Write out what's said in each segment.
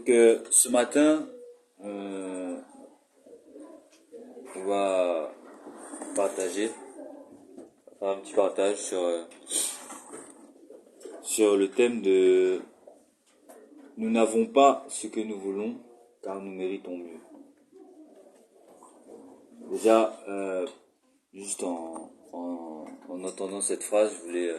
Donc ce matin, on va partager, faire un petit partage sur le thème de nous n'avons pas ce que nous voulons car nous méritons mieux. Déjà, juste en entendant cette phrase, je voulais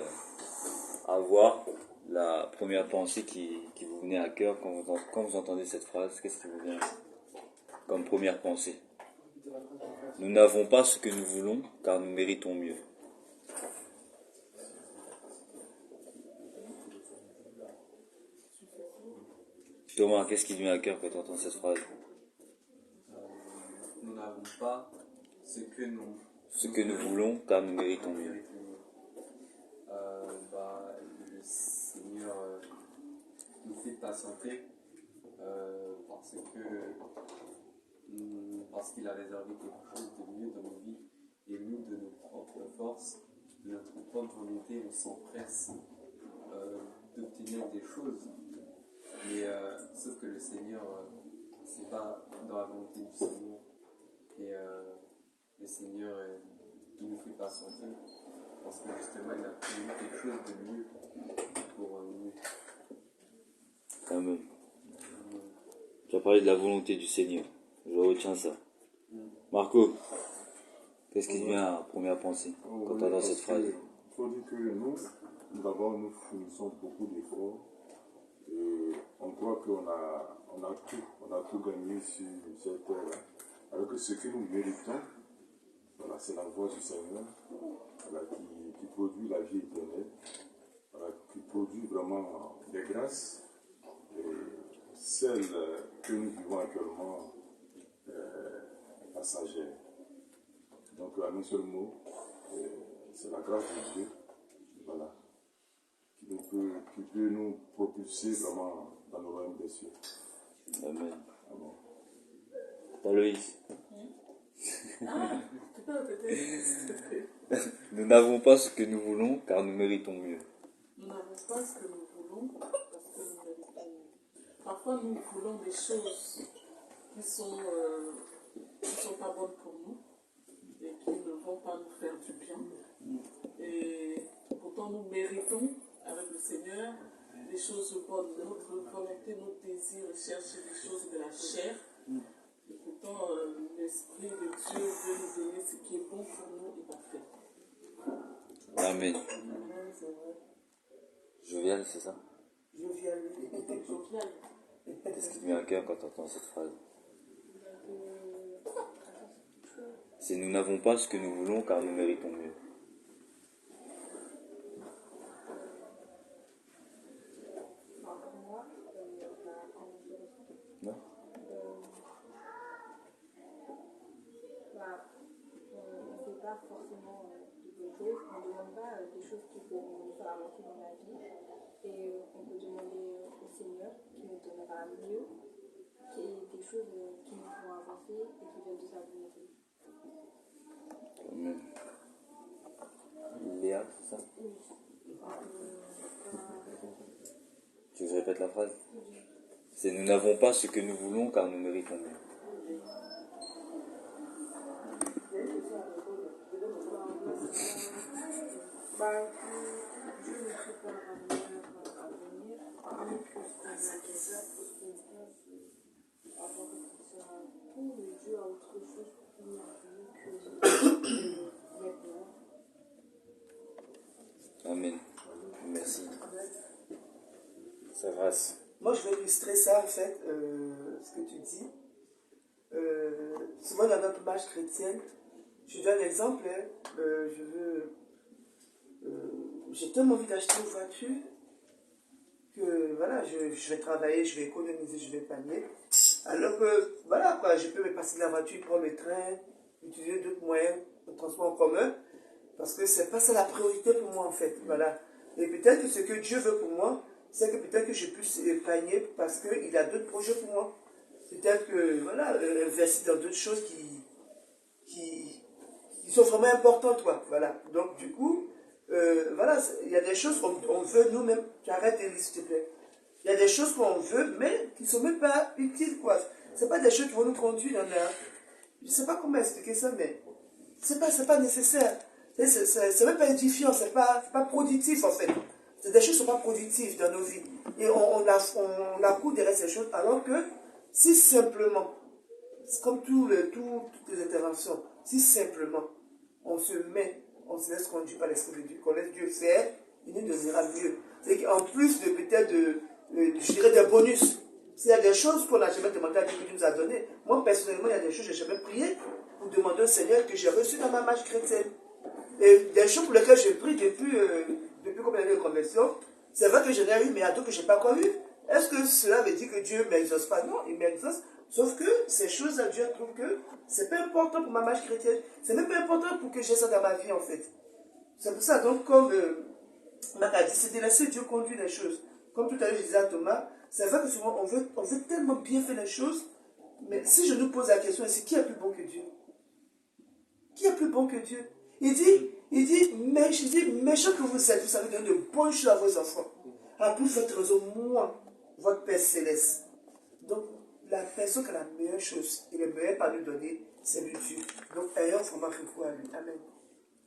avoir la première pensée qui vous venait à cœur quand vous entendez cette phrase. Qu'est-ce qui vous vient comme première pensée? Nous n'avons pas ce que nous voulons car nous méritons mieux. Thomas, qu'est-ce qui te vient à cœur quand tu entends cette phrase? Nous n'avons pas ce que nous voulons car nous méritons mieux. Le Seigneur nous fait patienter parce qu'il a réservé quelque chose de mieux dans nos vies, et nous, de nos propres forces, de notre propre volonté, on s'empresse d'obtenir des choses. Mais sauf que le Seigneur, c'est pas dans la volonté du Seigneur. Et le Seigneur, il nous fait patienter parce que justement, il a prévu quelque chose de mieux pour nous. Amen. Tu as parlé de la volonté du Seigneur. Je retiens ça. Marco, qu'est-ce qui te vient à première pensée quand tu entends cette phrase? Il faut dire que nous, d'abord, nous fournissons beaucoup d'efforts et on croit qu'on a tout gagné sur cette terre. Alors que ce que nous méritons, voilà, c'est la voix du Seigneur, voilà, qui produit la vie éternelle, voilà, qui produit vraiment des grâces. Et celle que nous vivons actuellement est passagère. Donc, en un seul mot, c'est la grâce de Dieu, voilà, qui peut nous propulser vraiment dans le royaume des cieux. Amen. Amen. Loïs. Tu peux répéter, s'il te plaît. Nous n'avons pas ce que nous voulons car nous méritons mieux. Nous n'avons pas ce que nous voulons parce que nous méritons mieux. Parfois, nous voulons des choses qui sont pas bonnes pour nous et qui ne vont pas nous faire du bien. Et pourtant, nous méritons, avec le Seigneur, des choses bonnes. Notre volonté, nos désirs, chercher des choses de la chair. Et pourtant, l'Esprit de Dieu veut nous donner ce qui est bon pour nous et parfait. Amen. C'est vrai. Jovial, c'est ça? Jovial. Qu'est-ce qui te vient à cœur quand tu entends cette phrase? C'est nous n'avons pas ce que nous voulons car nous méritons mieux. Non? On ne fait pas forcément de bonnes choses, on ne demande pas des choses qui vont nous faire avancer dans la vie. Et on peut demander au Seigneur qui nous donnera mieux, des choses qui nous feront avancer et qui viennent de sa volonté. Amen. Léa, c'est ça? Oui. Tu veux que je répète la phrase? C'est nous n'avons pas ce que nous voulons car nous méritons mieux. Dieu nous prépare un meilleur avenir, mieux que ce qu'on a déjà, parce qu'on pense avoir que ce sera tout, mais Dieu a autre chose pour nous que maintenant. Amen. Merci. Sa grâce. Moi, je vais illustrer ça, en fait, ce que tu dis. Souvent, dans notre marche chrétienne, je donne l'exemple, j'ai tellement envie d'acheter une voiture que, voilà, je vais travailler, je vais économiser, je vais épargner. Alors que, voilà, quoi, je peux me passer de la voiture, prendre le train, utiliser d'autres moyens de transport en commun, parce que c'est pas ça la priorité pour moi, en fait, voilà. Et peut-être que ce que Dieu veut pour moi, c'est que peut-être que je puisse épargner parce qu'il a d'autres projets pour moi. Peut-être que, voilà, investir dans d'autres choses qui sont vraiment importantes, quoi, voilà. Donc, du coup, voilà, il y a des choses qu'on veut nous-mêmes. Tu arrêtes, Élie, s'il te plaît. Il y a des choses qu'on veut, mais qui ne sont même pas utiles, quoi. C'est pas des choses qui vont nous conduire dans la... Je ne sais pas comment expliquer ça, mais c'est pas nécessaire. C'est même pas édifiant, c'est pas productif, en fait. C'est des choses qui ne sont pas productives dans nos vies. Et on accourt derrière ces choses, alors que si simplement, c'est comme toutes les interventions, si simplement on se laisse conduire par l'Esprit de Dieu, qu'on laisse Dieu faire, il nous donnera mieux. C'est qu'en plus de peut-être je dirais des bonus, s'il y a des choses qu'on n'a jamais demandé à Dieu que Dieu nous a donné, moi personnellement, il y a des choses que je n'ai jamais prié pour demander au Seigneur que j'ai reçu dans ma marche chrétienne. Et des choses pour lesquelles j'ai prié depuis combien d'années de conversion, c'est vrai que j'en ai eu, mais il y a d'autres que je n'ai pas encore eu. Est-ce que cela veut dire que Dieu ne m'exauce pas? Non, il m'exauce. Sauf que ces choses-là, Dieu trouve que c'est pas important pour ma marche chrétienne. C'est même pas important pour que j'ai ça dans ma vie, en fait. C'est pour ça, donc, comme Marc a dit, c'est de laisser Dieu conduire les choses. Comme tout à l'heure, je disais à Thomas, c'est vrai que souvent, on veut tellement bien faire les choses, mais si je nous pose la question, c'est qui est plus bon que Dieu? Qui est plus bon que Dieu? Il dit, méchant que vous êtes, vous savez donner de bonnes choses à vos enfants. À plus forte raison, moi, votre Père Céleste. Donc, la personne qui a la meilleure chose et le meilleur par nous donner, c'est le Dieu. Donc, ayons vraiment recours à lui. Amen.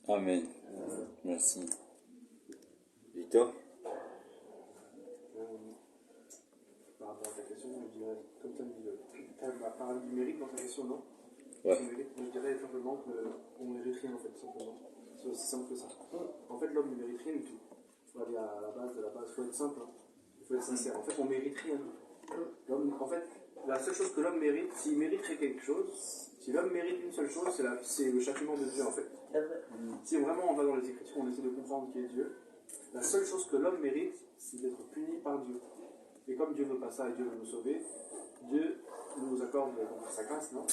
Amen. Merci. Victor? Par rapport à ta question, je dirais, comme tu as dit, tu as parlé du mérite dans ta question, non? Ouais. Je dirais simplement qu'on ne mérite rien, en fait, simplement. C'est aussi simple que ça. En fait, l'homme ne mérite rien du tout. Il faut aller à la base, il faut être simple, hein. Il faut être sincère. En fait, on ne mérite rien. L'homme, en fait, la seule chose que l'homme mérite, s'il mériterait quelque chose, si l'homme mérite une seule chose, c'est le châtiment de Dieu, en fait. Si vraiment on va dans les Écritures, on essaie de comprendre qui est Dieu, la seule chose que l'homme mérite, c'est d'être puni par Dieu. Et comme Dieu ne veut pas ça et Dieu veut nous sauver, Dieu nous accorde sa grâce, non?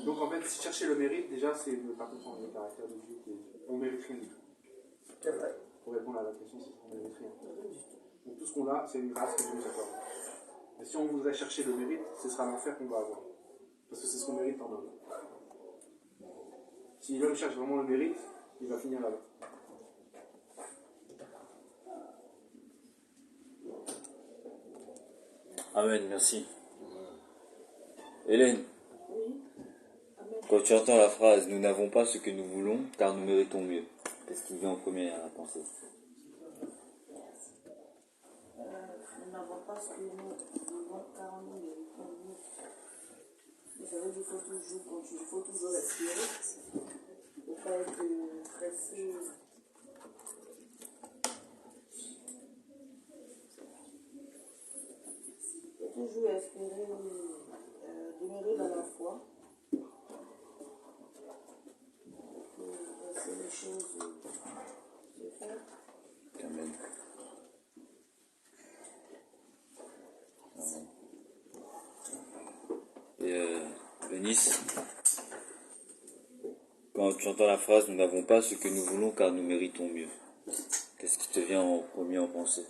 Donc en fait, si chercher le mérite, déjà, c'est ne pas comprendre le caractère de Dieu qui est Dieu. On ne mérite rien du tout. Pour répondre à la question, c'est qu'on ne mérite rien. Donc tout ce qu'on a, c'est une grâce que Dieu nous accorde. Et si on voudrait chercher le mérite, ce sera l'enfer qu'on va avoir. Parce que c'est ce qu'on mérite en homme. Si l'homme cherche vraiment le mérite, il va finir là-bas. Amen, merci. Hélène, Oui. Amen. quand tu entends la phrase « Nous n'avons pas ce que nous voulons, car nous méritons mieux », qu'est-ce qui vient en premier à la pensée? Nous n'avons pas ce que nous voulons car nous méritons mieux. Vous savez qu'il faut toujours continuer, il faut toujours respirer. Il ne faut pas être pressé. Il faut toujours espérer demeurer dans la foi. Pour laisser les choses se faire. Amen. Et Eunice, quand tu entends la phrase « Nous n'avons pas ce que nous voulons car nous méritons mieux », qu'est-ce qui te vient en premier en pensée?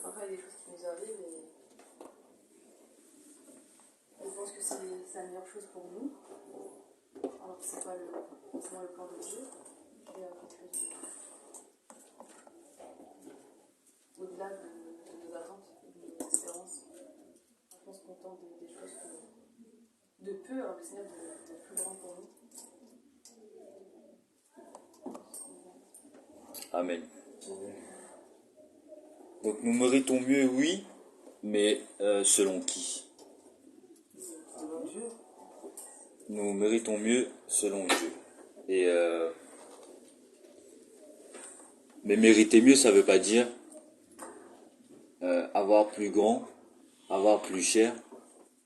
Parfois, il y a des choses qui nous arrivent et on pense que c'est la meilleure chose pour nous, alors que c'est pas forcément le plan de Dieu. Il y a quelque chose au-delà de nos attentes, de nos espérances. On se contente des choses de peu, alors que le Seigneur est plus grand pour nous. Amen. Donc nous méritons mieux, oui, mais selon qui? Selon Dieu. Nous méritons mieux selon Dieu. Et mais mériter mieux, ça veut pas dire avoir plus grand, avoir plus cher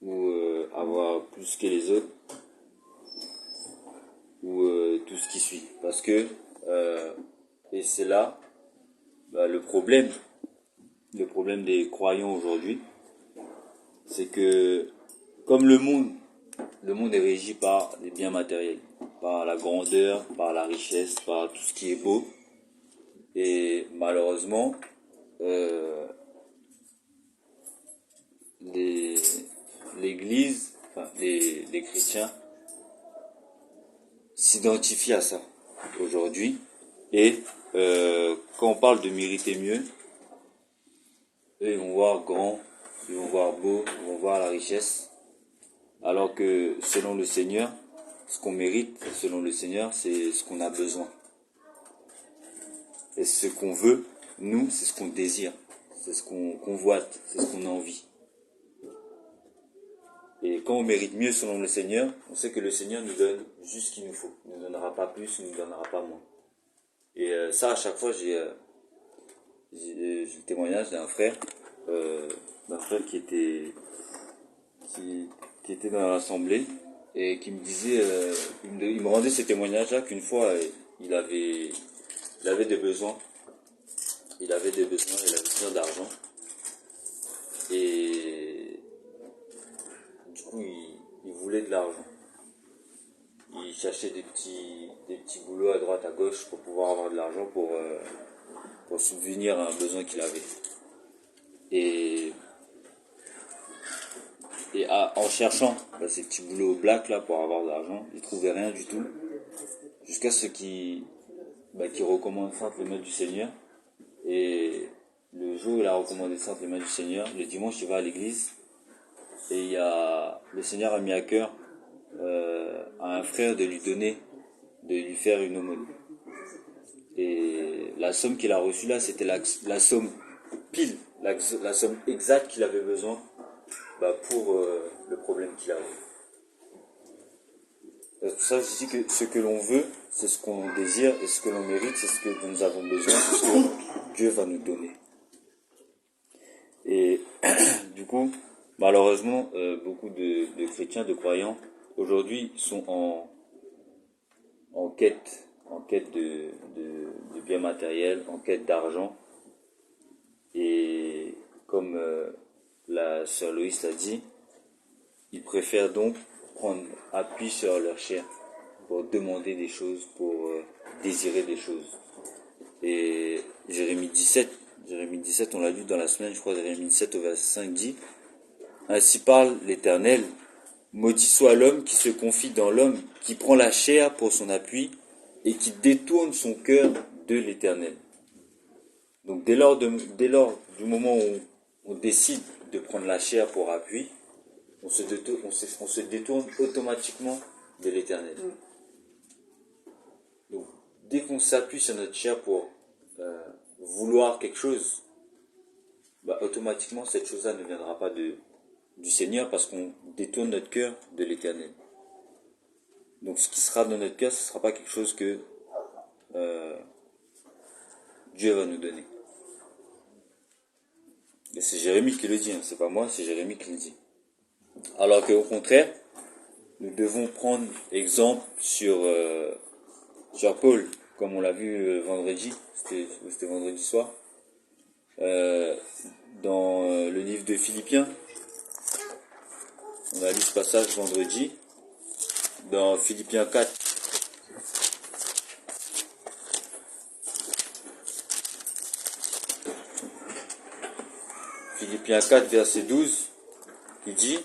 ou avoir plus que les autres ou tout ce qui suit. Parce que et c'est là le problème des croyants aujourd'hui, c'est que comme le monde est régi par les biens matériels, par la grandeur, par la richesse, par tout ce qui est beau. Et malheureusement, l'Église, enfin, les chrétiens s'identifient à ça aujourd'hui. Et quand on parle de mériter mieux, eux, ils vont voir grand, ils vont voir beau, ils vont voir la richesse. Alors que selon le Seigneur, ce qu'on mérite, selon le Seigneur, c'est ce qu'on a besoin. Et ce qu'on veut, nous, c'est ce qu'on désire. C'est ce qu'on convoite, c'est ce qu'on a envie. Et quand on mérite mieux selon le Seigneur, on sait que le Seigneur nous donne juste ce qu'il nous faut. Il ne nous donnera pas plus, il ne nous donnera pas moins. Et ça, à chaque fois, j'ai le témoignage d'un frère qui était dans l'assemblée et qui me disait, il me rendait ce témoignage-là qu'une fois, il avait des besoins. Il avait besoin d'argent. Et du coup, il voulait de l'argent. Il cherchait des petits boulots à droite, à gauche pour pouvoir avoir de l'argent pour subvenir à un besoin qu'il avait. Et en cherchant ces petits boulots black là pour avoir de l'argent, il trouvait rien du tout. Jusqu'à ce qu'il recommande Sainte les mains du Seigneur. Et le jour où il a recommandé Sainte les mains du Seigneur, le dimanche il va à l'église. Et le Seigneur a mis à cœur à un frère de lui faire une aumône. Et la somme qu'il a reçue là, c'était la somme pile, la somme exacte qu'il avait besoin pour le problème qu'il avait. C'est pour ça que je dis que ce que l'on veut, c'est ce qu'on désire, et ce que l'on mérite, c'est ce que nous avons besoin, c'est ce que Dieu va nous donner. Et du coup, malheureusement, beaucoup de chrétiens, de croyants, aujourd'hui sont en quête de biens matériels, en quête d'argent. Et comme la sœur Loïs l'a dit, ils préfèrent donc prendre appui sur leur chair pour demander des choses, pour désirer des choses. Et Jérémie 17, on l'a lu dans la semaine, je crois, Jérémie 17 au verset 5 dit: ainsi parle l'Éternel, maudit soit l'homme qui se confie dans l'homme, qui prend la chair pour son appui et qui détourne son cœur de l'Éternel. Donc dès lors du moment où on décide de prendre la chair pour appui, on se détourne automatiquement de l'Éternel. Donc dès qu'on s'appuie sur notre chair pour vouloir quelque chose, automatiquement cette chose-là ne viendra pas du Seigneur, parce qu'on détourne notre cœur de l'Éternel. Donc ce qui sera dans notre cœur, ce ne sera pas quelque chose que Dieu va nous donner. Et c'est Jérémie qui le dit, c'est pas moi, c'est Jérémie qui le dit. Alors qu'au contraire, nous devons prendre exemple sur Paul, comme on l'a vu vendredi, c'était vendredi soir, dans le livre de Philippiens. On a lu ce passage vendredi, dans Philippiens 4. Philippiens 4, verset 12, qui dit,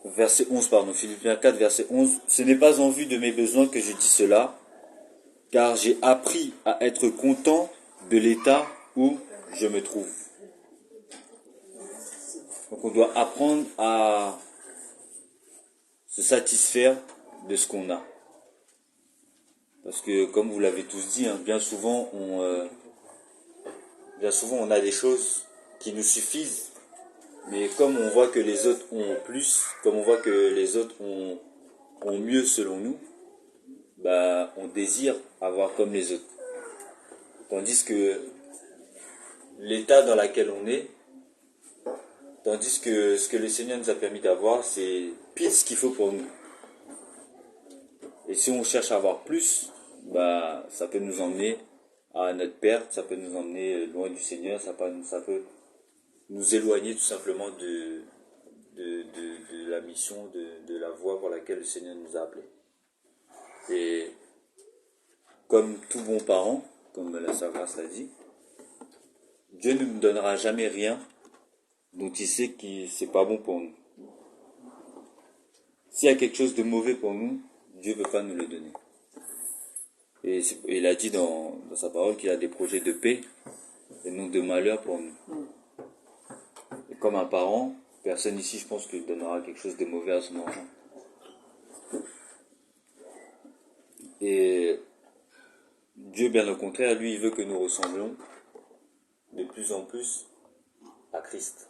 verset 11, pardon, Philippiens 4, verset 11, « Ce n'est pas en vue de mes besoins que je dis cela, car j'ai appris à être content de l'état où je me trouve. » Donc on doit apprendre à se satisfaire de ce qu'on a. Parce que comme vous l'avez tous dit, bien souvent on a des choses qui nous suffisent, mais comme on voit que les autres ont plus, comme on voit que les autres ont mieux selon nous, on désire avoir comme les autres. Tandis que l'état dans lequel on est, tandis que ce que le Seigneur nous a permis d'avoir, c'est pile ce qu'il faut pour nous. Et si on cherche à avoir plus, ça peut nous emmener à notre perte, ça peut nous emmener loin du Seigneur, ça peut nous éloigner tout simplement de la mission, de la voie pour laquelle le Seigneur nous a appelés. Et comme tout bon parent, comme la sœur Grace l'a dit, Dieu ne nous donnera jamais rien dont il sait que c'est pas bon pour nous. s'il y a quelque chose de mauvais pour nous, Dieu ne peut pas nous le donner. Et il a dit dans sa parole qu'il a des projets de paix et non de malheur pour nous. Et comme un parent, personne ici, je pense, qu'il donnera quelque chose de mauvais à son enfant. Et Dieu, bien au contraire, lui, il veut que nous ressemblions de plus en plus à Christ.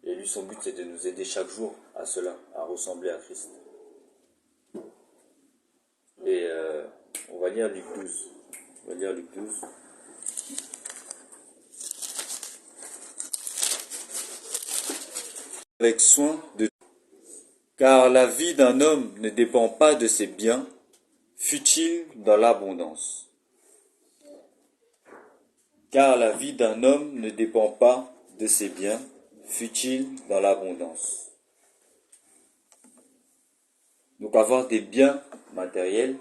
Et lui, son but, c'est de nous aider chaque jour à cela, à ressembler à Christ. Et on va lire Luc 12. On va lire Luc 12. Avec soin de... Car la vie d'un homme ne dépend pas de ses biens, fut-il dans l'abondance. Car la vie d'un homme ne dépend pas de ses biens, fut-il dans l'abondance. Donc avoir des biens matériels,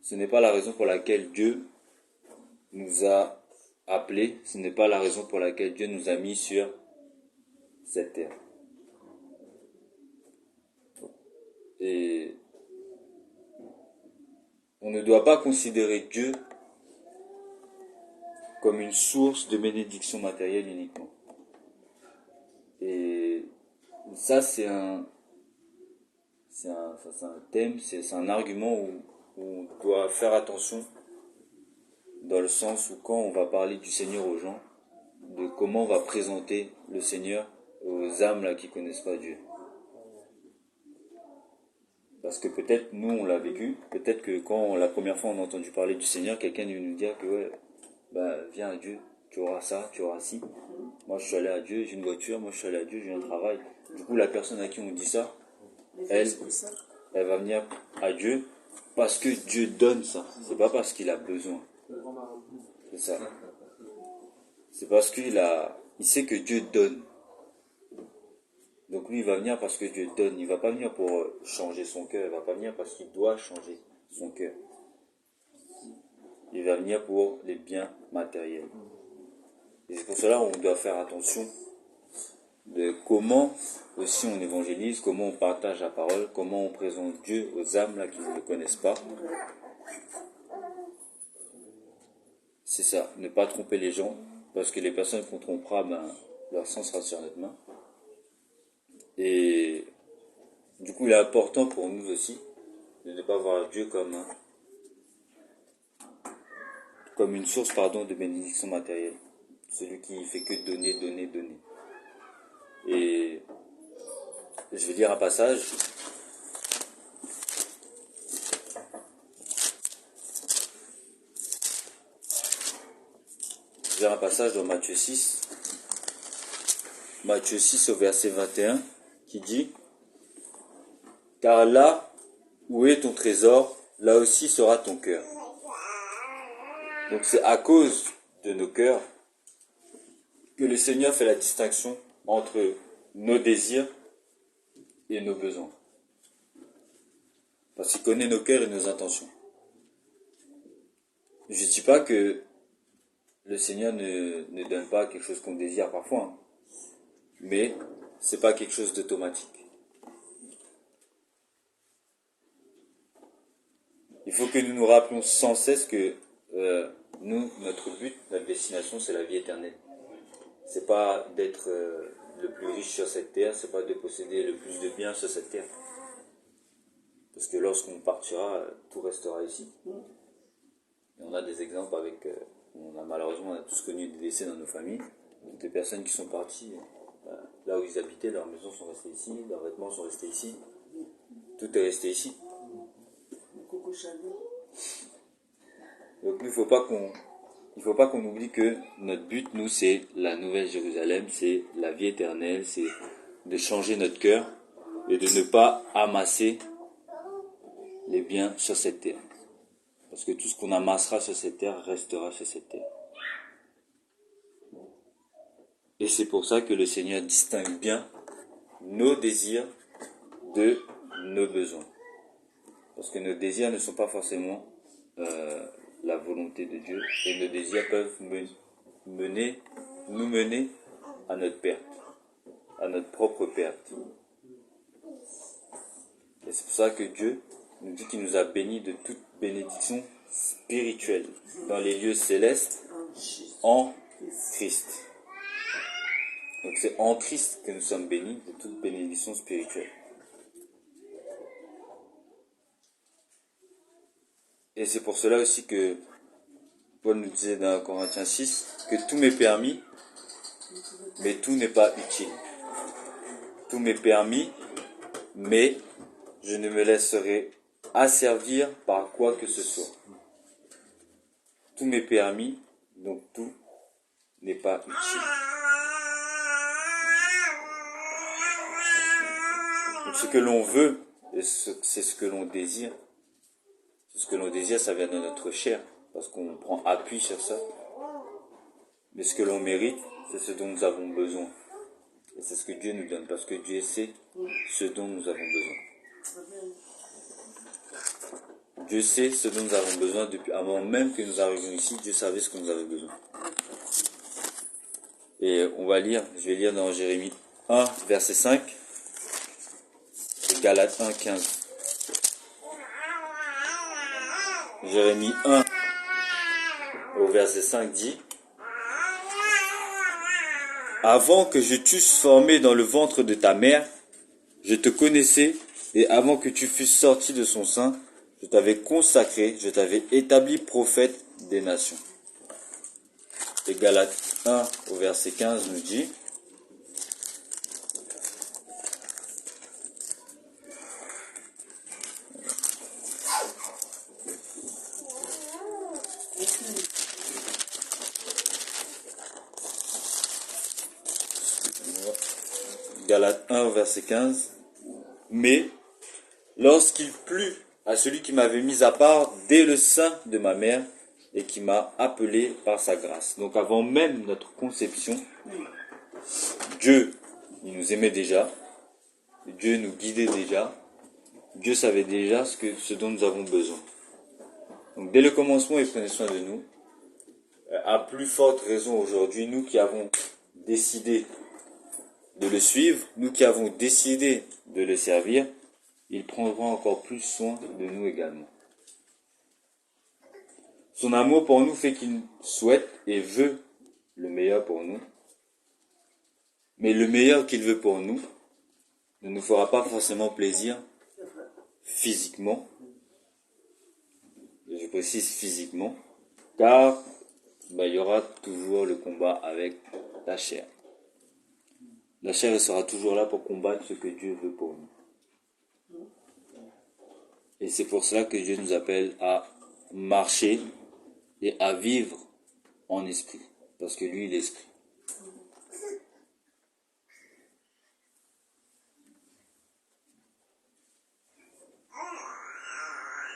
ce n'est pas la raison pour laquelle Dieu nous a appelés, ce n'est pas la raison pour laquelle Dieu nous a mis sur cette terre. Et on ne doit pas considérer Dieu comme une source de bénédiction matérielle uniquement. Et ça, c'est un thème, c'est un argument où on doit faire attention, dans le sens où quand on va parler du Seigneur aux gens, de comment on va présenter le Seigneur aux âmes là qui ne connaissent pas Dieu. Parce que peut-être nous on l'a vécu, peut-être que quand la première fois on a entendu parler du Seigneur, quelqu'un est venu nous dire que ouais, viens à Dieu, tu auras ça, tu auras ci. Moi je suis allé à Dieu, j'ai une voiture, moi je suis allé à Dieu, j'ai un travail. Du coup la personne à qui on dit ça, elle va venir à Dieu parce que Dieu donne ça. C'est pas parce qu'il a besoin. C'est ça. C'est parce il sait que Dieu donne. Donc lui, il va venir parce que Dieu donne. Il ne va pas venir pour changer son cœur. Il ne va pas venir parce qu'il doit changer son cœur. Il va venir pour les biens matériels. Et c'est pour cela qu'on doit faire attention de comment aussi on évangélise, comment on partage la parole, comment on présente Dieu aux âmes là qui ne le connaissent pas. C'est ça, ne pas tromper les gens, parce que les personnes qu'on trompera, leur sang sera sur notre main. Et du coup, il est important pour nous aussi de ne pas voir Dieu comme une source de bénédiction matérielle. Celui qui fait que donner, donner, donner. Et je vais lire un passage. Je vais lire un passage dans Matthieu 6. Matthieu 6 au verset 21 qui dit: Car là où est ton trésor, là aussi sera ton cœur. Donc c'est à cause de nos cœurs que le Seigneur fait la distinction entre nos désirs et nos besoins. Parce qu'il connaît nos cœurs et nos intentions. Je ne dis pas que le Seigneur ne donne pas quelque chose qu'on désire parfois, mais ce n'est pas quelque chose d'automatique. Il faut que nous nous rappelions sans cesse que notre but, notre destination, c'est la vie éternelle. C'est pas d'être le plus riche sur cette terre, c'est pas de posséder le plus de biens sur cette terre. Parce que lorsqu'on partira, tout restera ici. Et on a des exemples malheureusement, on a tous connu des décès dans nos familles, des personnes qui sont parties, là où ils habitaient, leurs maisons sont restées ici, leurs vêtements sont restés ici, tout est resté ici. Donc il ne faut pas qu'on oublie que notre but, nous, c'est la Nouvelle Jérusalem, c'est la vie éternelle, c'est de changer notre cœur et de ne pas amasser les biens sur cette terre. Parce que tout ce qu'on amassera sur cette terre restera sur cette terre. Et c'est pour ça que le Seigneur distingue bien nos désirs de nos besoins. Parce que nos désirs ne sont pas forcément la volonté de Dieu. Et nos désirs peuvent nous mener à notre perte, à notre propre perte. Et c'est pour ça que Dieu nous dit qu'il nous a bénis de toute bénédiction spirituelle dans les lieux célestes en Christ. Donc c'est en Christ que nous sommes bénis de toute bénédiction spirituelle. Et c'est pour cela aussi que Paul nous disait dans Corinthiens 6 que tout m'est permis, mais tout n'est pas utile. Tout m'est permis, mais je ne me laisserai asservir par quoi que ce soit. Tout m'est permis, donc tout n'est pas utile. Donc ce que l'on veut, c'est ce que l'on désire. Ce que l'on désire, ça vient de notre chair, parce qu'on prend appui sur ça. Mais ce que l'on mérite, c'est ce dont nous avons besoin. Et c'est ce que Dieu nous donne, parce que Dieu sait ce dont nous avons besoin. Dieu sait ce dont nous avons besoin depuis avant même que nous arrivions ici. Dieu savait ce que nous avions besoin. Et on va lire, je vais lire dans Jérémie 1, verset 5, et Galates 1, 15. Jérémie 1, au verset 5 dit: Avant que je t'eusse formé dans le ventre de ta mère, je te connaissais, et avant que tu fusses sorti de son sein, je t'avais consacré, je t'avais établi prophète des nations. Et Galates 1 au verset 15 nous dit: Galates 1 au verset 15, mais lorsqu'il plut à celui qui m'avait mis à part dès le sein de ma mère et qui m'a appelé par sa grâce. Donc avant même notre conception, Dieu, il nous aimait déjà, Dieu nous guidait déjà, Dieu savait déjà ce dont nous avons besoin. Donc dès le commencement, il prenait soin de nous. À plus forte raison aujourd'hui, nous qui avons décidé de le suivre, nous qui avons décidé de le servir, il prendra encore plus soin de nous également. Son amour pour nous fait qu'il souhaite et veut le meilleur pour nous. Mais le meilleur qu'il veut pour nous ne nous fera pas forcément plaisir physiquement. Je précise physiquement, car il y aura toujours le combat avec la chair. La chair elle sera toujours là pour combattre ce que Dieu veut pour nous. Et c'est pour cela que Dieu nous appelle à marcher et à vivre en esprit. Parce que lui, il est esprit.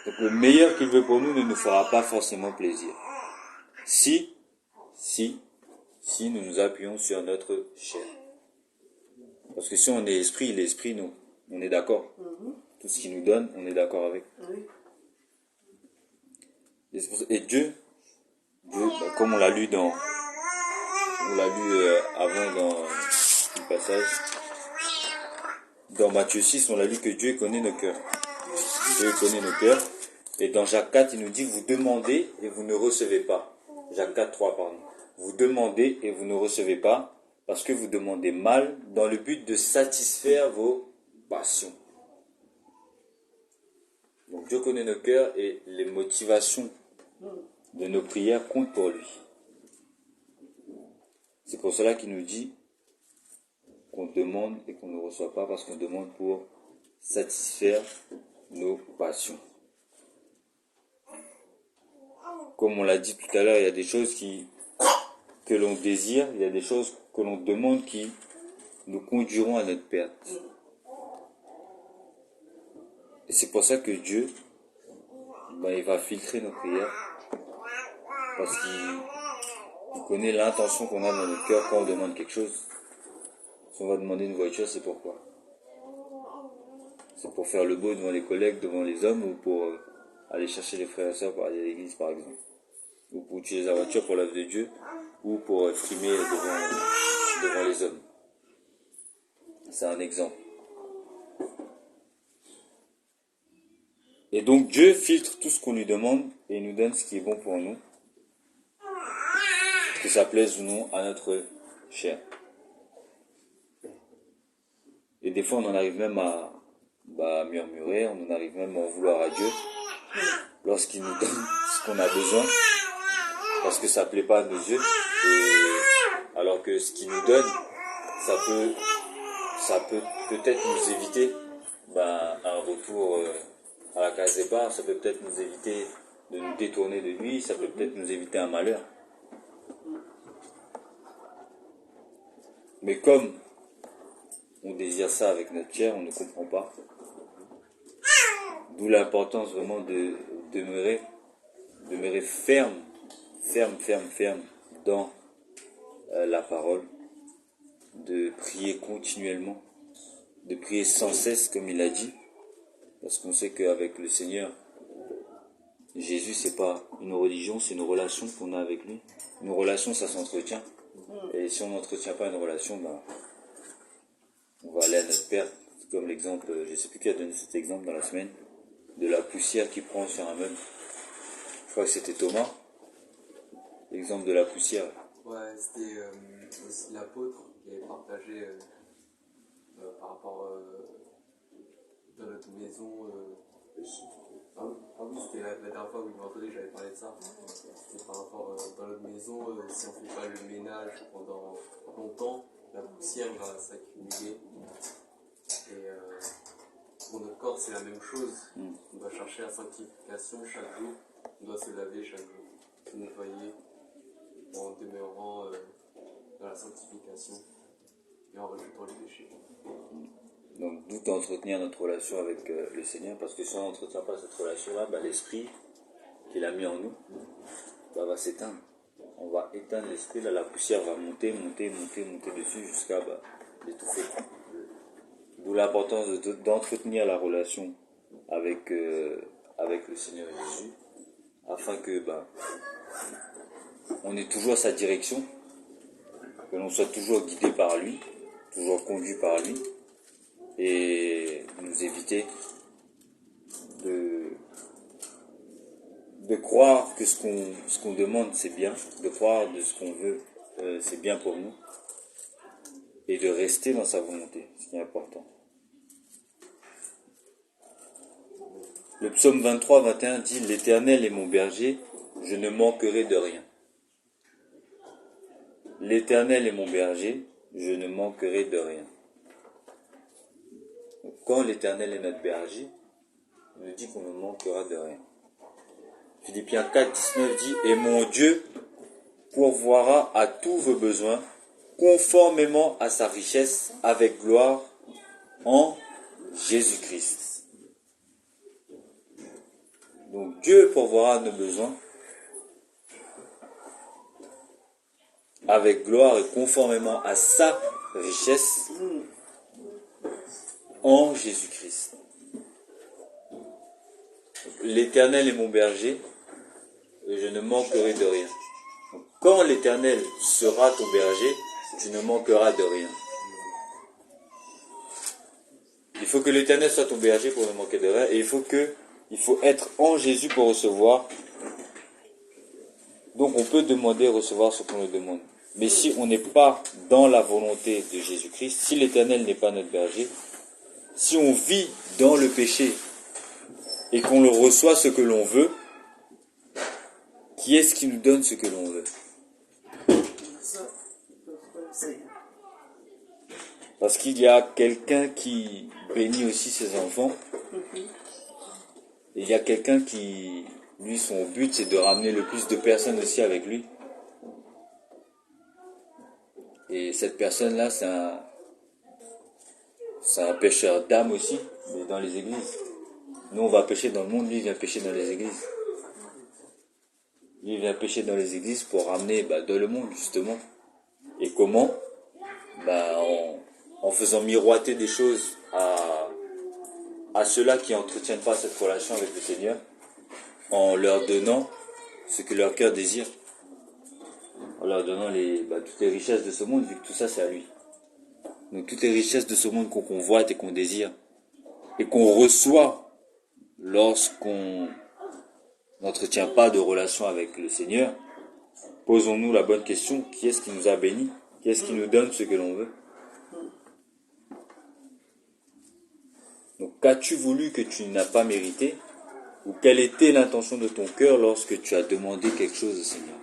Donc le meilleur qu'il veut pour nous ne nous fera pas forcément plaisir. Si nous nous appuyons sur notre chair. Parce que si on est esprit, il est esprit, nous. On est d'accord. Tout ce qu'il nous donne, on est d'accord avec. Et Dieu, comme on l'a lu avant dans le passage, dans Matthieu 6, on l'a lu que Dieu connaît nos cœurs. Dieu connaît nos cœurs. Et dans Jacques 4, il nous dit, vous demandez et vous ne recevez pas. Jacques 4, 3, pardon. Vous demandez et vous ne recevez pas, parce que vous demandez mal dans le but de satisfaire vos passions. Donc Dieu connaît nos cœurs et les motivations de nos prières comptent pour lui. C'est pour cela qu'il nous dit qu'on demande et qu'on ne reçoit pas, parce qu'on demande pour satisfaire nos passions. Comme on l'a dit tout à l'heure, il y a des choses que l'on désire, il y a des choses que l'on demande qui nous conduiront à notre perte. Et c'est pour ça que Dieu, il va filtrer nos prières, parce qu'il connaît l'intention qu'on a dans notre cœur quand on demande quelque chose. Si on va demander une voiture, c'est pourquoi? C'est pour faire le beau devant les collègues, devant les hommes, ou pour aller chercher les frères et sœurs pour aller à l'église, par exemple. Ou pour utiliser la voiture pour l'œuvre de Dieu, ou pour frimer devant les hommes. C'est un exemple. Et donc Dieu filtre tout ce qu'on lui demande et nous donne ce qui est bon pour nous, que ça plaise ou non à notre chair. Et des fois on en arrive même à murmurer, on en arrive même à en vouloir à Dieu lorsqu'il nous donne ce qu'on a besoin, parce que ça ne plaît pas à nos yeux, et alors que ce qu'il nous donne, ça peut peut-être nous éviter un retour à la case départ, ça peut peut-être nous éviter de nous détourner de lui, ça peut peut-être nous éviter un malheur. Mais comme on désire ça avec notre chair, on ne comprend pas. D'où l'importance vraiment de demeurer ferme dans la parole, de prier continuellement, de prier sans cesse comme il a dit, parce qu'on sait qu'avec le Seigneur, Jésus, c'est pas une religion, c'est une relation qu'on a avec lui. Une relation, ça s'entretient. Et si on n'entretient pas une relation, on va aller à notre perte. Comme l'exemple, je ne sais plus qui a donné cet exemple dans la semaine, de la poussière qui prend sur un meuble. Je crois que c'était Thomas. L'exemple de la poussière. Ouais, c'était aussi l'apôtre qui avait partagé par rapport dans notre maison. Oui, c'était la dernière fois où il m'a entendu, j'avais parlé de ça. C'était par rapport dans notre maison, si on ne fait pas le ménage pendant longtemps, la poussière va s'accumuler. Et pour notre corps, c'est la même chose. On doit chercher la sanctification chaque jour. On doit se laver chaque jour, se nettoyer en demeurant dans la sanctification et en rejetant les péchés. Donc d'où entretenir notre relation avec le Seigneur, parce que si on n'entretient pas cette relation-là, l'esprit qu'il a mis en nous va s'éteindre. On va éteindre l'esprit, là la poussière va monter dessus jusqu'à l'étouffer. D'où l'importance d'entretenir la relation avec le Seigneur Jésus, afin que on ait toujours sa direction, que l'on soit toujours guidé par lui, toujours conduit par lui, et nous éviter de croire que ce qu'on demande c'est bien, de croire de ce qu'on veut c'est bien pour nous, et de rester dans sa volonté, ce qui est important. Le psaume 23-21 dit « L'Éternel est mon berger, je ne manquerai de rien. » L'Éternel est mon berger, je ne manquerai de rien. Donc, quand l'Éternel est notre berger, il nous dit qu'on ne manquera de rien. Philippiens 4-19 dit « Et mon Dieu pourvoira à tous vos besoins, conformément à sa richesse, avec gloire, en Jésus-Christ. » Donc Dieu pourvoira à nos besoins, avec gloire et conformément à sa richesse, en Jésus-Christ. L'Éternel est mon berger, et je ne manquerai de rien. Donc, quand l'Éternel sera ton berger, tu ne manqueras de rien. Il faut que l'Éternel soit ton berger pour ne manquer de rien, et il faut être en Jésus pour recevoir. Donc on peut demander et recevoir ce qu'on nous demande. Mais si on n'est pas dans la volonté de Jésus-Christ, si l'Éternel n'est pas notre berger, si on vit dans le péché et qu'on le reçoit ce que l'on veut, qui est-ce qui nous donne ce que l'on veut? Parce qu'il y a quelqu'un qui bénit aussi ses enfants. Et il y a quelqu'un qui, lui, son but, c'est de ramener le plus de personnes aussi avec lui. Et cette personne-là, c'est un pêcheur d'âmes aussi, mais dans les églises. Nous, on va pêcher dans le monde, lui, il vient pêcher dans les églises. Lui, il vient pêcher dans les églises pour ramener dans le monde, justement. Et comment? En faisant miroiter des choses à ceux-là qui n'entretiennent pas cette relation avec le Seigneur, en leur donnant ce que leur cœur désire, en leur donnant toutes les richesses de ce monde, vu que tout ça c'est à lui. Donc toutes les richesses de ce monde qu'on convoite et qu'on désire, et qu'on reçoit lorsqu'on n'entretient pas de relation avec le Seigneur, posons-nous la bonne question, qui est-ce qui nous a bénis? Qui est-ce qui nous donne ce que l'on veut? Donc, qu'as-tu voulu que tu n'as pas mérité? Ou quelle était l'intention de ton cœur lorsque tu as demandé quelque chose au Seigneur?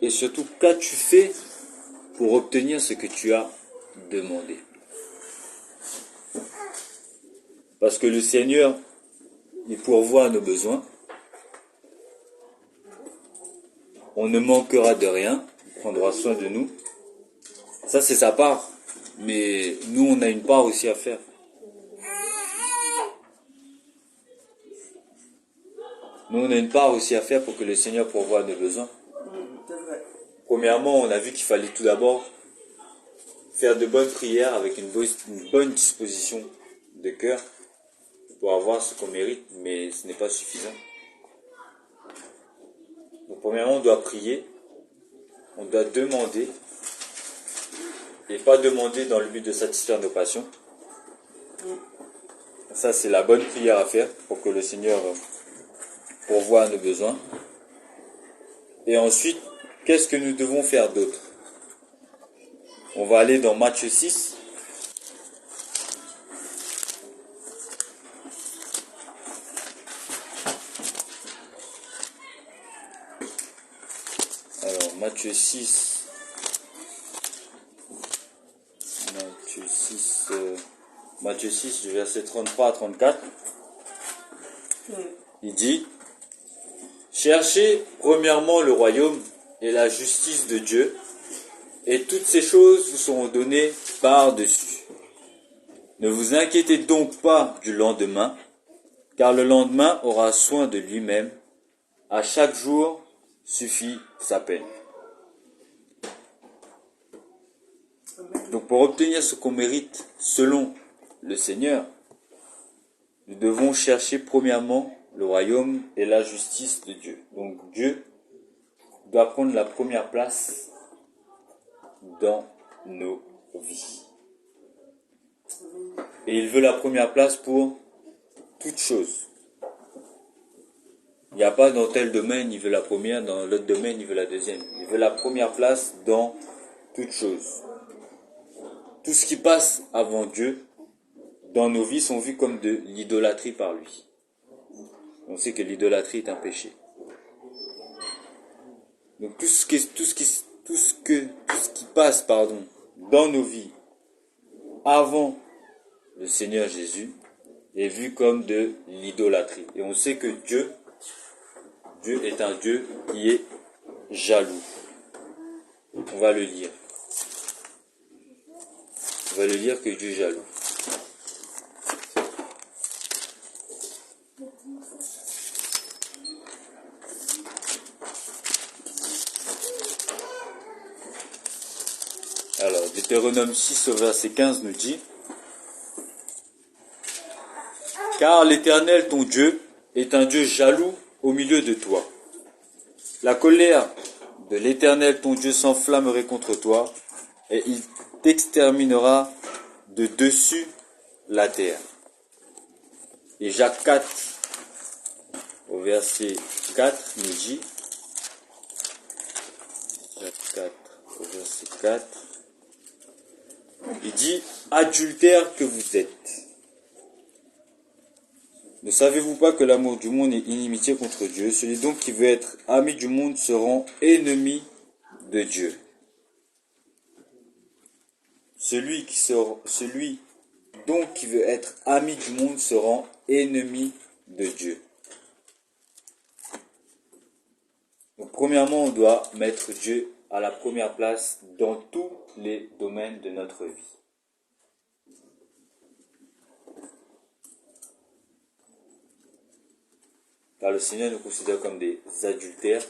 Et surtout, qu'as-tu fait pour obtenir ce que tu as demandé? Parce que le Seigneur, il pourvoit à nos besoins. On ne manquera de rien. Il prendra soin de nous. Ça, c'est sa part. Mais nous, on a une part aussi à faire. Nous, on a une part aussi à faire pour que le Seigneur pourvoie à nos besoins. Premièrement, on a vu qu'il fallait tout d'abord faire de bonnes prières avec une bonne disposition de cœur pour avoir ce qu'on mérite, mais ce n'est pas suffisant. Donc, premièrement, on doit prier, on doit demander, et pas demander dans le but de satisfaire nos passions. Ça, c'est la bonne prière à faire pour que le Seigneur pourvoie à nos besoins. Et ensuite, qu'est-ce que nous devons faire d'autre? On va aller dans Matthieu 6. Alors, Matthieu 6, du verset 33 à 34, il dit: cherchez premièrement le royaume et la justice de Dieu, et toutes ces choses vous seront données par-dessus. Ne vous inquiétez donc pas du lendemain, car le lendemain aura soin de lui-même. À chaque jour suffit sa peine. Donc pour obtenir ce qu'on mérite selon le Seigneur, nous devons chercher premièrement le royaume et la justice de Dieu. Donc Dieu doit prendre la première place dans nos vies. Et il veut la première place pour toutes choses. Il n'y a pas dans tel domaine, il veut la première, dans l'autre domaine, il veut la deuxième. Il veut la première place dans toutes choses. Tout ce qui passe avant Dieu, dans nos vies, sont vus comme de l'idolâtrie par lui. On sait que l'idolâtrie est un péché. Donc tout ce qui passe dans nos vies avant le Seigneur Jésus est vu comme de l'idolâtrie. Et on sait que Dieu est un Dieu qui est jaloux. On va le lire. On va le lire que Dieu est jaloux. Alors, Deutéronome 6 au verset 15 nous dit: car l'Éternel ton Dieu est un Dieu jaloux au milieu de toi. La colère de l'Éternel ton Dieu s'enflammerait contre toi, et il t'exterminera de dessus la terre. Et Jacques 4 au verset 4 nous dit, Jacques 4 au verset 4, il dit: adultères que vous êtes, ne savez-vous pas que l'amour du monde est inimitié contre Dieu? Celui donc qui veut être ami du monde se rend ennemi de Dieu. Celui donc qui veut être ami du monde se rend ennemi de Dieu. Donc premièrement, on doit mettre Dieu à la première place dans tous les domaines de notre vie. Car le Seigneur nous considère comme des adultères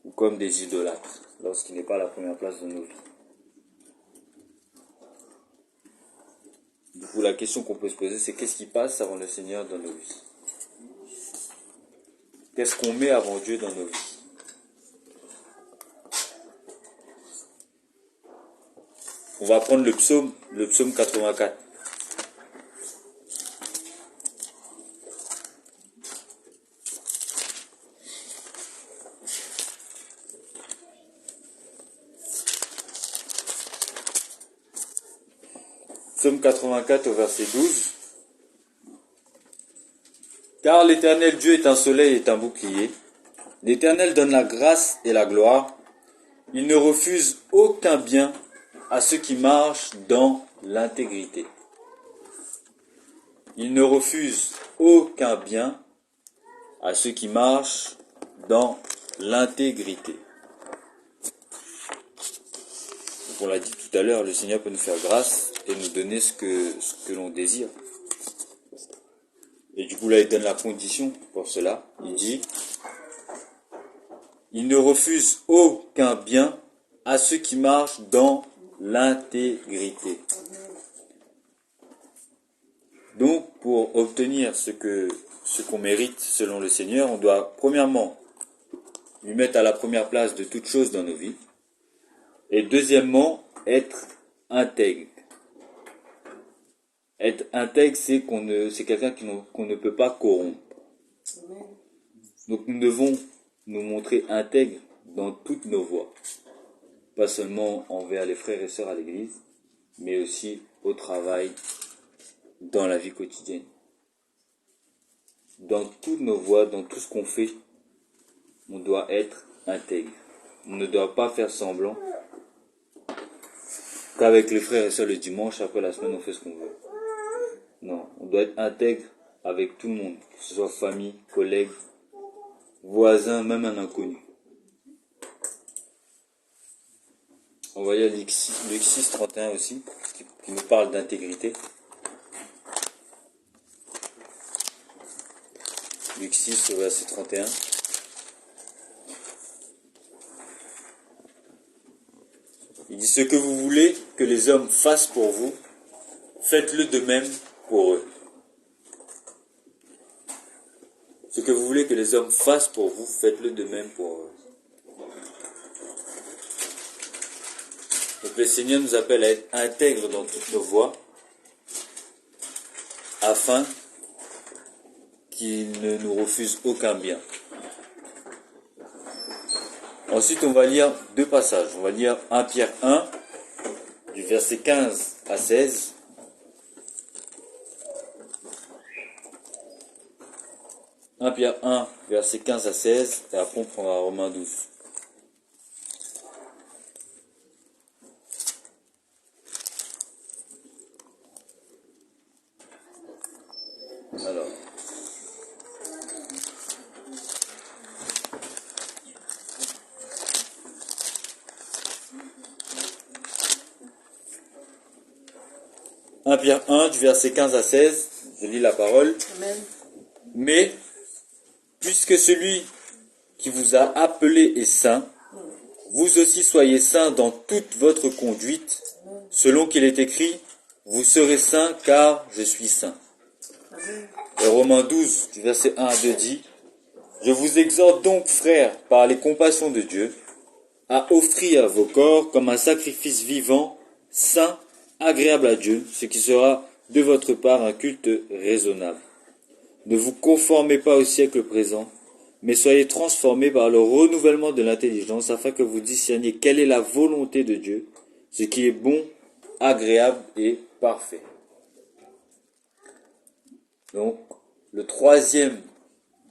ou comme des idolâtres lorsqu'il n'est pas à la première place de nos vies. Du coup, la question qu'on peut se poser, c'est qu'est-ce qui passe avant le Seigneur dans nos vies? Qu'est-ce qu'on met avant Dieu dans nos vies? On va prendre le psaume 84. Psaume 84 au verset 12. Car l'Éternel Dieu est un soleil et un bouclier. L'Éternel donne la grâce et la gloire. Il ne refuse aucun bien à ceux qui marchent dans l'intégrité. Il ne refuse aucun bien à ceux qui marchent dans l'intégrité. Donc on l'a dit tout à l'heure, le Seigneur peut nous faire grâce et nous donner ce que l'on désire. Et du coup là il donne la condition pour cela. Il dit, il ne refuse aucun bien à ceux qui marchent dans l'intégrité. Donc pour obtenir ce qu'on mérite selon le Seigneur, on doit premièrement lui mettre à la première place de toutes choses dans nos vies. Et deuxièmement, être intègre. Être intègre, c'est quelqu'un qu'on ne peut pas corrompre. Donc nous devons nous montrer intègres dans toutes nos voies. Pas seulement envers les frères et sœurs à l'église, mais aussi au travail, dans la vie quotidienne. Dans toutes nos voies, dans tout ce qu'on fait, on doit être intègre. On ne doit pas faire semblant qu'avec les frères et sœurs le dimanche, après la semaine, on fait ce qu'on veut. Non, on doit être intègre avec tout le monde, que ce soit famille, collègues, voisins, même un inconnu. On va lire Luc 6, 31 aussi, qui nous parle d'intégrité. Luc 6 au verset 31. Il dit, ce que vous voulez que les hommes fassent pour vous, faites-le de même pour eux. Ce que vous voulez que les hommes fassent pour vous, faites-le de même pour eux. Donc le Seigneur nous appelle à être intègres dans toutes nos voies, afin qu'il ne nous refuse aucun bien. Ensuite, on va lire deux passages. On va lire 1 Pierre 1, du verset 15 à 16. « 1 Pierre 1, verset 15 à 16, et après on prendra Romains 12. Alors. « 1 Pierre 1, du verset 15 à 16, je lis la parole. Amen. Mais, puisque celui qui vous a appelé est saint, vous aussi soyez saints dans toute votre conduite, selon qu'il est écrit, vous serez saints car je suis saint. Et Romains 12, du verset 1 à 2 dit, je vous exhorte donc, frères, par les compassions de Dieu, à offrir vos corps comme un sacrifice vivant, saint, agréable à Dieu, ce qui sera de votre part un culte raisonnable. Ne vous conformez pas au siècle présent, mais soyez transformés par le renouvellement de l'intelligence, afin que vous discerniez quelle est la volonté de Dieu, ce qui est bon, agréable et parfait. Donc, le troisième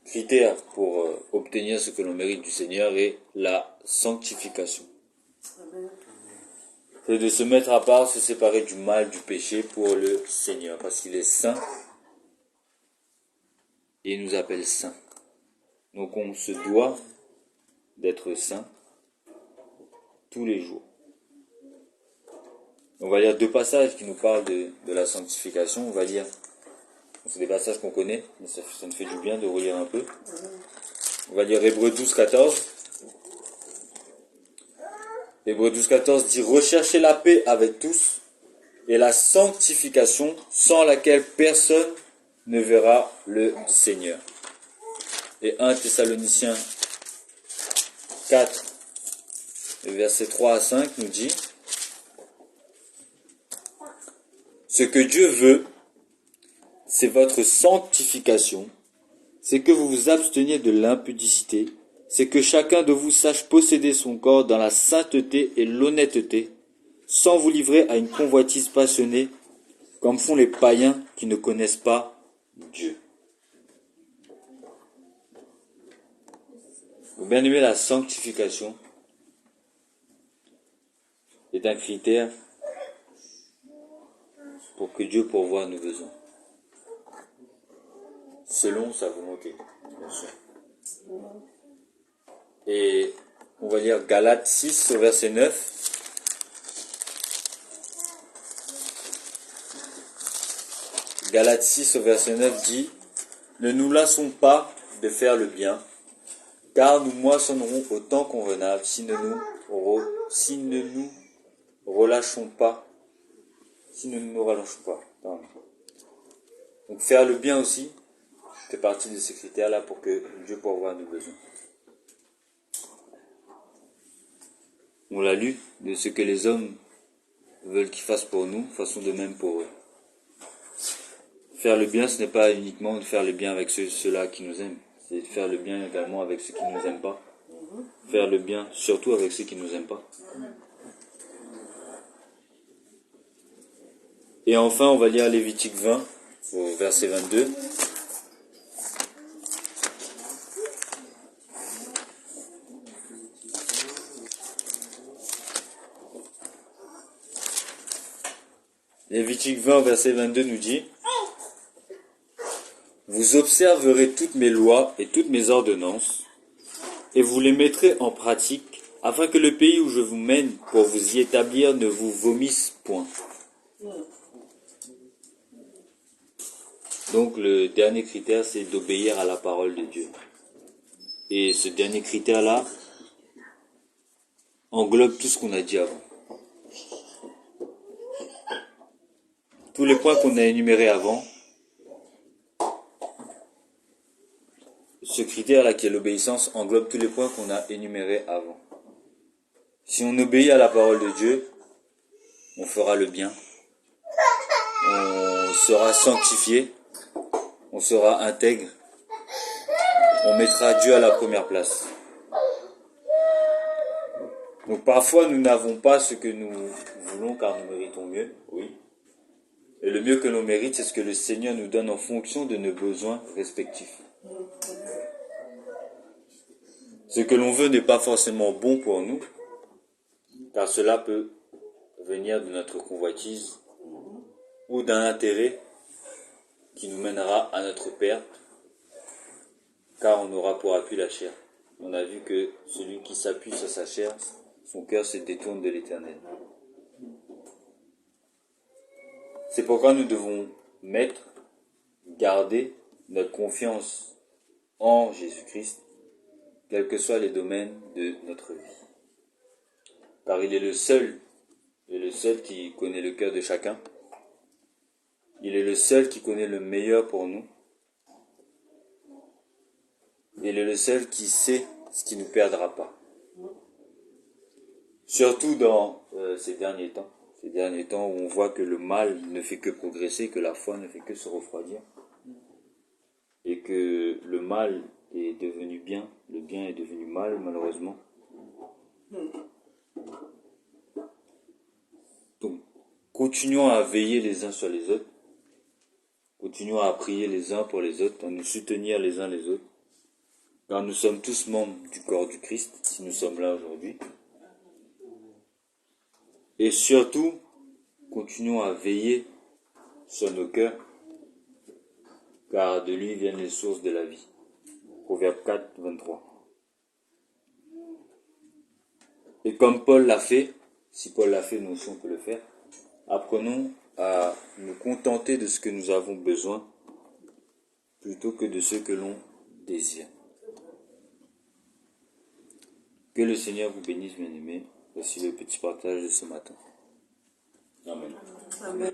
critère pour obtenir ce que l'on mérite du Seigneur est la sanctification. C'est de se mettre à part, se séparer du mal, du péché pour le Seigneur, parce qu'il est saint et il nous appelle saints. Donc on se doit d'être saint tous les jours. On va lire deux passages qui nous parlent de la sanctification. On va lire, c'est des passages qu'on connaît, mais ça nous fait du bien de relire un peu. On va lire Hébreux 12, 14. Hébreux 12, 14 dit « Recherchez la paix avec tous et la sanctification sans laquelle personne ne verra le Seigneur. » Et 1 Thessaloniciens 4, versets 3 à 5 nous dit « Ce que Dieu veut, c'est votre sanctification, c'est que vous vous absteniez de l'impudicité, c'est que chacun de vous sache posséder son corps dans la sainteté et l'honnêteté, sans vous livrer à une convoitise passionnée comme font les païens qui ne connaissent pas Dieu. Bien aimé, la sanctification est un critère pour que Dieu pourvoie nos besoins. Selon sa volonté, bien sûr. Et on va lire Galates 6 au verset 9. Galates 6 au verset 9 dit: Ne nous lassons pas de faire le bien, car nous moissonnerons au temps convenable si ne nous relâchons pas. Si nous ne nous relâchons pas. Pardon. Donc faire le bien aussi fait partie de ces critères-là pour que Dieu pourvoie nos besoins. On l'a lu, de ce que les hommes veulent qu'ils fassent pour nous, façons de même pour eux. Faire le bien, ce n'est pas uniquement de faire le bien avec ceux-là qui nous aiment, c'est de faire le bien également avec ceux qui ne nous aiment pas. Faire le bien surtout avec ceux qui ne nous aiment pas. Et enfin, on va lire Lévitique 20, au verset 22. Lévitique 20, verset 22 nous dit: Vous observerez toutes mes lois et toutes mes ordonnances, et vous les mettrez en pratique, afin que le pays où je vous mène pour vous y établir ne vous vomisse point. Donc le dernier critère, c'est d'obéir à la parole de Dieu. Et ce dernier critère-là englobe tout ce qu'on a dit avant. Tous les points qu'on a énumérés avant, ce critère-là qui est l'obéissance englobe tous les points qu'on a énumérés avant. Si on obéit à la parole de Dieu, on fera le bien, on sera sanctifié, on sera intègre, on mettra Dieu à la première place. Donc parfois nous n'avons pas ce que nous voulons car nous méritons mieux, oui. Et le mieux que l'on mérite, c'est ce que le Seigneur nous donne en fonction de nos besoins respectifs. Ce que l'on veut n'est pas forcément bon pour nous, car cela peut venir de notre convoitise ou d'un intérêt qui nous mènera à notre perte, car on aura pour appui la chair. On a vu que celui qui s'appuie sur sa chair, son cœur se détourne de l'Éternel. C'est pourquoi nous devons garder notre confiance en Jésus-Christ, quels que soient les domaines de notre vie. Car il est le seul qui connaît le cœur de chacun. Il est le seul qui connaît le meilleur pour nous. Il est le seul qui sait ce qui ne nous perdra pas. Surtout dans ces derniers temps où on voit que le mal ne fait que progresser, que la foi ne fait que se refroidir, et que le mal est devenu bien, le bien est devenu mal, malheureusement. Donc, continuons à veiller les uns sur les autres, continuons à prier les uns pour les autres, à nous soutenir les uns les autres, car nous sommes tous membres du corps du Christ, si nous sommes là aujourd'hui. Et surtout, continuons à veiller sur nos cœurs, car de lui viennent les sources de la vie. Proverbe 4, 23. Et comme Paul l'a fait, si Paul l'a fait, nous aussi on peut le faire, apprenons à nous contenter de ce que nous avons besoin, plutôt que de ce que l'on désire. Que le Seigneur vous bénisse, bien-aimés. Voici le petit partage de ce matin. Amen. Amen.